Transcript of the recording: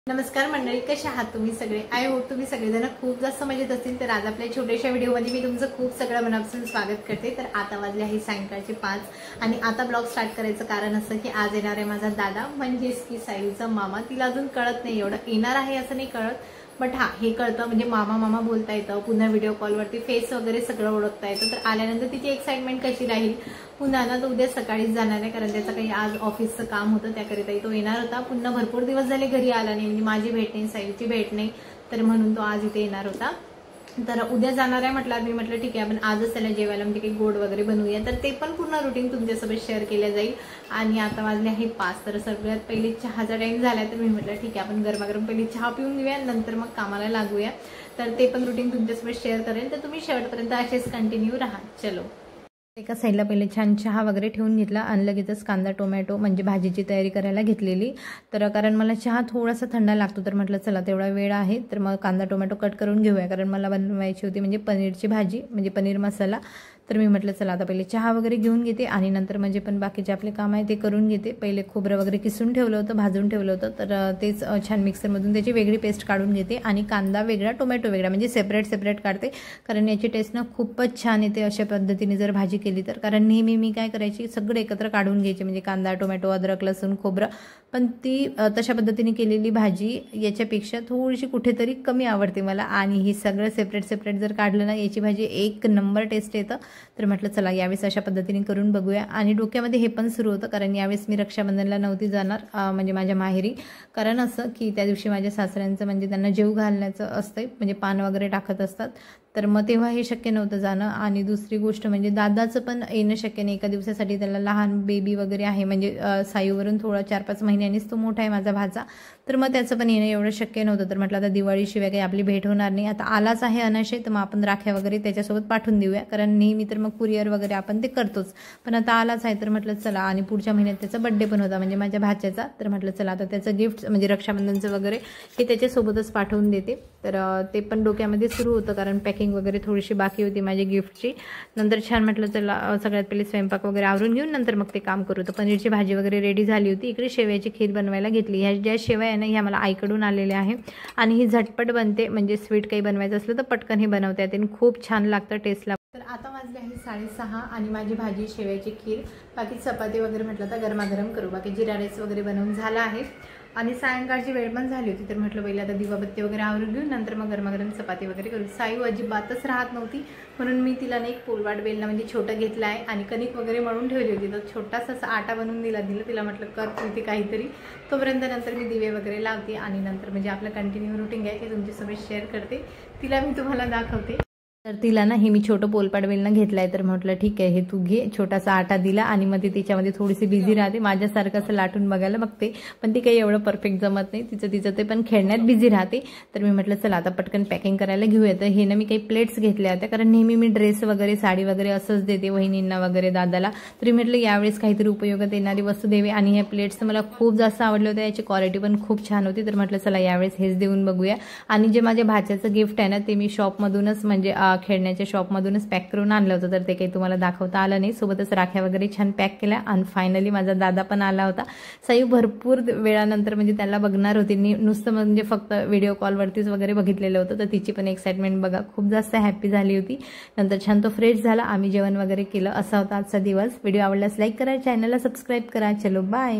नमस्कार मंडळी, कशा आहात तुम्ही सगळे? आय होप तुम्ही सगळेजण खूप जास्त मजेत असतील। तर आज आपल्या छोट्याशा व्हिडिओमध्ये मी तुमचं खूप सगळं मनापासून स्वागत करते। तर आता वाजले आहे सायंकाळचे 5 आणि आता ब्लॉग स्टार्ट करायचं कारण असं की आज येणार आहे माझा दादा, म्हणजेच की सायूचा मामा। तिला अजून कळत नाही एवढं येणार आहे असं नाही कळत, बट हा हे कळतं म्हणजे मामा मामा बोलता येतं, पुन्हा व्हिडिओ कॉलवरती फेस वगैरे सगळं ओळखता येतं। तर आल्यानंतर तिची एक्साइटमेंट कशी राहील। पुन्हा ना तो उद्या सकाळीच जाणार आहे कारण त्याचं काही आज ऑफिसचं काम होतं, त्याकरिता तो येणार होता। पुन्हा भरपूर दिवस झाले घरी आला नाही, म्हणजे माझी भेट नाही, सायूची भेट नाही, तर म्हणून तो आज इथे येणार होता। तर उद्या जाणार आहे म्हटलं, मी म्हटलं ठीक आहे आपण आजच त्याला जेवायला म्हणजे काही गोड वगैरे बनवूया, तर ते पण पूर्ण रुटीन तुमच्यासोबत शेअर केलं जाईल। आणि आता वाजले आहे 5, तर सगळ्यात पहिले चहाचा टाइम झाला, तर मी म्हटलं ठीक आहे आपण गरमागरम पहिले चहा पिऊन घेऊया, नंतर मग कामाला लागूया। तर ते पण रुटीन तुमच्यासोबत शेअर करेल, तर तुम्ही शेवटपर्यंत असेच कंटिन्यू राहा। चलो, एका साईडला पहिले छान चहा वगैरे ठेवून घेतला आणि लगेचच कांदा टोमॅटो म्हणजे भाजीची तयारी करायला घेतलेली। तर कारण मला चहा थोडासा थंड लागतो, तर म्हटलं चला तेवढा वेळ आहे तर मग कांदा टोमॅटो कट करून घेऊया, कारण मला बनवायची होती म्हणजे पनीरची भाजी म्हणजे पनीर मसाला। तर मी म्हटलं चला आता पहिले चहा वगैरे घेऊन घेते आणि नंतर म्हणजे पण बाकीचे आपले काम आहे ते करून घेते। पहिले खोबरं वगैरे किसून ठेवलं होतं, भाजून ठेवलं होतं, तर तेच छान मिक्सरमधून त्याची वेगळी पेस्ट काढून घेते आणि कांदा वेगळा टोमॅटो वेगळा म्हणजे सेपरेट काढते, कारण याची टेस्ट ना खूपच छान येते अशा पद्धतीने जर भाजी केली तर। कारण नेहमी मी काय करायची सगळं एकत्र काढून घ्यायचे म्हणजे कांदा टोमॅटो अद्रक लसूण खोबरं, पण ती तशा पद्धतीने केलेली भाजी याच्यापेक्षा थोडीशी कुठेतरी कमी आवडते मला। आणि ही सगळं सेपरेट जर काढलं ना याची भाजी एक नंबर टेस्ट येतं। तर म्हटलं चला यावेळेस अशा पद्धतीने करून बघूया। आणि डोक्यामध्ये हे पण सुरू होतं कारण यावेळेस मी रक्षाबंधनला नव्हती जाणार म्हणजे माझ्या माहेरी, कारण असं की त्या दिवशी माझ्या सासऱ्यांचं म्हणजे त्यांना जेव घालण्याचं असतं, म्हणजे पान वगैरे टाकत असतात, तर मग तेव्हा हे शक्य नव्हतं जाणं। आणि दुसरी गोष्ट म्हणजे दादाचं पण येणं शक्य नाही एका दिवसासाठी, त्याला लहान बेबी वगैरे आहे म्हणजे सायूवरून थोडा 4-5 महिन्यांनीच तो मोठा आहे माझा भाचा, तर मग त्याचं पण येणं एवढं शक्य नव्हतं। तर म्हटलं आता दिवाळीशिवाय काही आपली भेट होणार नाही, आता आलाच आहे अनाशय तर मग आपण राख्या वगैरे त्याच्यासोबत पाठवून देऊया, कारण नेहमी तर मग कुरिअर वगैरे आपण ते करतोच, पण आता आलाच आहे तर म्हटलं चला। आणि पुढच्या महिन्यात त्याचा बड्डे पण होता म्हणजे माझ्या भाच्याचा, तर म्हटलं चला आता त्याचं गिफ्ट म्हणजे रक्षाबंधनचं वगैरे हे त्याच्यासोबतच पाठवून देते। तर ते पण डोक्यामध्ये सुरू होतं कारण पॅकिंग वगैरे थोडीशी बाकी होती माझी गिफ्टची। नंतर छान म्हटलं चला सगळ्यात पहिले स्वयंपाक वगैरे आवरून घेऊन नंतर मग ते काम करू। तर पनीरची भाजी वगैरे रेडी झाली होती, इकडे शेवयाची खीर बनवायला घेतली। ह्या ज्या शेवया आहे ना ह्या मला आईकडून आलेल्या आहे आणि ही झटपट बनते, म्हणजे स्वीट काही बनवायचं असलं तर पटकन हे बनवता येते आणि खूप छान लागतं, टेस्ट लागतं। तर आता वाजले आहे 6:30 आणि माझी भाजी शेवयाची खीर, बाकी चपाती वगैरे म्हटलं तर गरमागरम करू, बाकी जिरा राईस वगैरे बनवून झाला आहे आणि सायंकाळची वेळ पण झाली होती, तर म्हटलं पहिले आता दिवाबत्ती वगैरे आवरून घेऊन नंतर मग गरमागरम चपाती वगैरे करू। सायू अजिबातच राहत नव्हती म्हणून मी तिला ना एक पोलवाट बेलना म्हणजे छोटं घेतलं आहे आणि कणिक वगैरे मळून ठेवली होती, तर छोटासा असा आटा बनवून दिला तिला म्हटलं कर तू इथे काहीतरी, तोपर्यंत नंतर मी दिवे वगैरे लावते आणि नंतर म्हणजे आपलं कंटिन्यू रुटीन आहे ते तुमच्यासोबत शेअर करते, तिला मी तुम्हाला दाखवते। तर तिला ना हे मी छोटं पोलपाट बेलनं घेतलाय, तर म्हटलं ठीक आहे हे तू घे, छोटासा आटा दिला आणि मग ती त्याच्यामध्ये थोडीशी बिझी राहते, माझ्यासारखं असं लाटून बघायला बघते पण ती काही एवढं परफेक्ट जमत नाही, तिचं ते पण खेळण्यात बिझी राहते। तर मी म्हटलं चला आता पटकन पॅकिंग करायला घेऊया। तर हे ना मी काही प्लेट्स घेतल्या होत्या कारण नेहमी मी ड्रेस वगैरे साडी वगैरे असंच देते वहिनींना वगैरे दादाला, तरी म्हटलं यावेळेस काहीतरी उपयोगात येणारी वस्तू देवे। आणि ह्या प्लेट्स मला खूप जास्त आवडल्या होत्या, याची क्वालिटी पण खूप छान होती, तर म्हटलं चला यावेळेस हेच देऊन बघूया। आणि जे माझ्या भाच्याचं गिफ्ट आहे ना ते मी शॉपमधूनच म्हणजे खेळण्याच्या शॉपमधूनच पॅक करून आणलं होतं, तर ते काही तुम्हाला दाखवता आलं नाही। सोबतच राख्या वगैरे छान पॅक केल्या आणि फायनली माझा दादा पण आला होता। सायू भरपूर वेळानंतर म्हणजे त्याला बघणार होती, नुसतं म्हणजे फक्त व्हिडिओ कॉलवरतीच वगैरे बघितलेलं होतं, तर तिची पण एक्साइटमेंट बघा खूप जास्त हॅपी झाली होती। नंतर छान तो फ्रेश झाला, आम्ही जेवण वगैरे केलं, असा होता आजचा दिवस। व्हिडिओ आवडल्यास लाईक करा, चॅनलला सबस्क्राईब करा। चलो बाय।